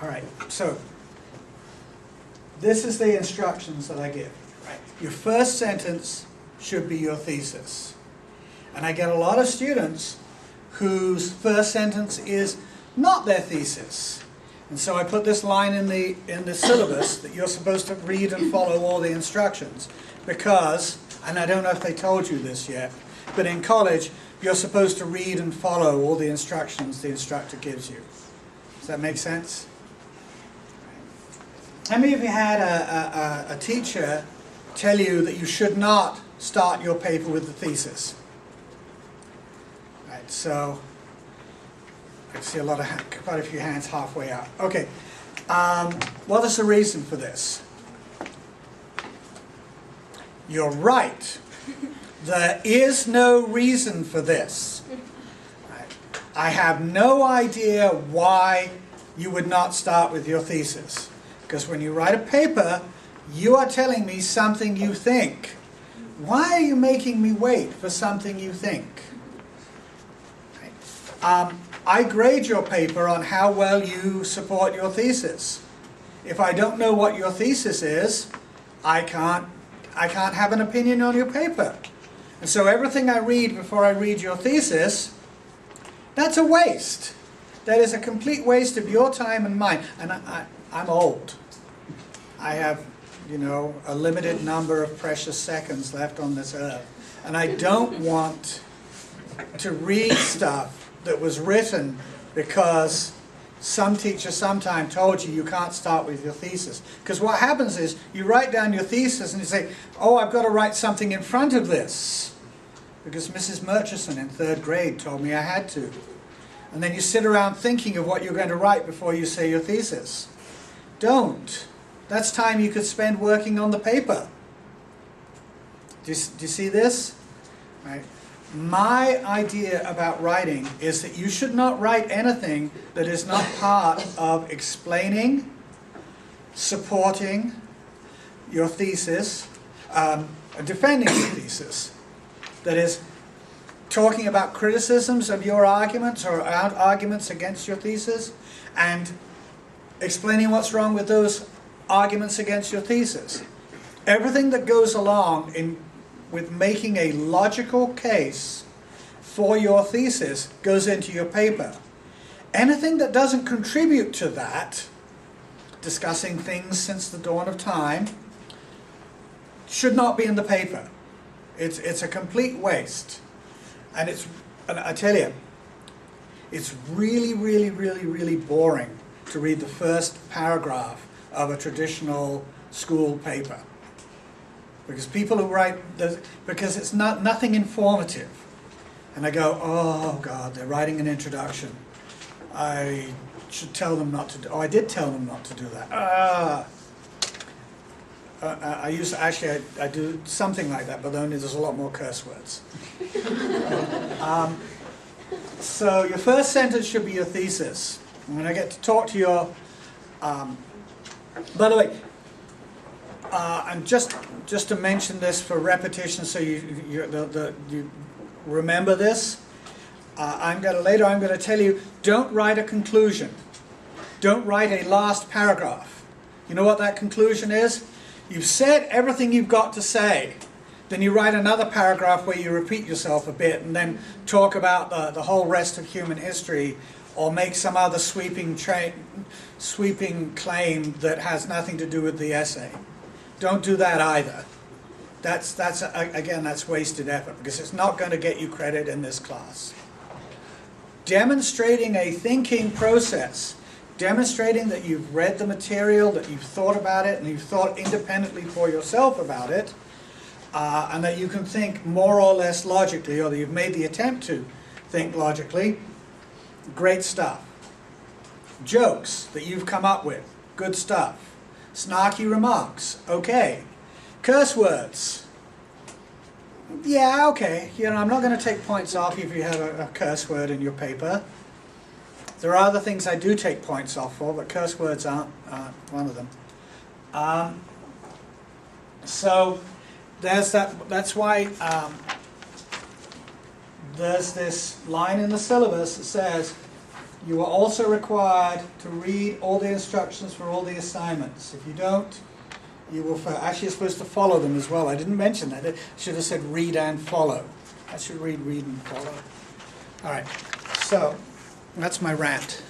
All right, so this is the instructions that I give. Right. Your first sentence should be your thesis. And I get a lot of students whose first sentence is not their thesis. And so I put this line in the syllabus that you're supposed to read and follow all the instructions because, and I don't know if they told you this yet, but in college you're supposed to read and follow all the instructions the instructor gives you. Does that make sense? How many of you had a teacher tell you that you should not start your paper with the thesis? Right, so I see quite a few hands halfway up. Okay, what is the reason for this? You're right. There is no reason for this. Right. I have no idea why you would not start with your thesis. Because when you write a paper, you are telling me something you think. Why are you making me wait for something you think? Right. I grade your paper on how well you support your thesis. If I don't know what your thesis is, I can't have an opinion on your paper. And so everything I read before I read your thesis, that's a waste. That is a complete waste of your time and mine. And I'm old. I have, a limited number of precious seconds left on this earth. And I don't want to read stuff that was written because some teacher sometime told you can't start with your thesis. Because what happens is you write down your thesis and you say, oh, I've got to write something in front of this. Because Mrs. Murchison in 3rd grade told me I had to. And then you sit around thinking of what you're going to write before you say your thesis. Don't. That's time you could spend working on the paper. Do you see this? Right. My idea about writing is that you should not write anything that is not part of explaining, supporting your thesis, defending your thesis. That is, talking about criticisms of your arguments or arguments against your thesis, and explaining what's wrong with those arguments against your thesis. Everything that goes along with making a logical case for your thesis goes into your paper. Anything that doesn't contribute to that, discussing things since the dawn of time, should not be in the paper. It's a complete waste. And I tell you, it's really, really, really, really boring to read the first paragraph of a traditional school paper. Because people who write, because it's nothing informative. And I go, oh God, they're writing an introduction. I should tell them not to do, oh, I did tell them not to do that. I do something like that, but only there's a lot more curse words. So your first sentence should be your thesis. And when I get to talk to your, by the way, and just to mention this for repetition, so you remember this. Later I'm going to tell you, don't write a conclusion. Don't write a last paragraph. You know what that conclusion is? You've said everything you've got to say. Then you write another paragraph where you repeat yourself a bit and then talk about the whole rest of human history, or make some other sweeping claim that has nothing to do with the essay. Don't do that either. Again, that's wasted effort because it's not going to get you credit in this class. Demonstrating a thinking process, demonstrating that you've read the material, that you've thought about it, and you've thought independently for yourself about it, and that you can think more or less logically, or that you've made the attempt to think logically. Great stuff. Jokes that you've come up with. Good stuff. Snarky remarks. Okay. Curse words. Yeah, okay. I'm not going to take points off if you have a curse word in your paper. There are other things I do take points off for, but curse words aren't one of them. So there's that. That's why there's this line in the syllabus that says You are also required to read all the instructions for all the assignments. If you don't, you will fail. Actually, you're supposed to follow them as well. I didn't mention that. I should have said read and follow. I should read and follow. All right, so that's my rant.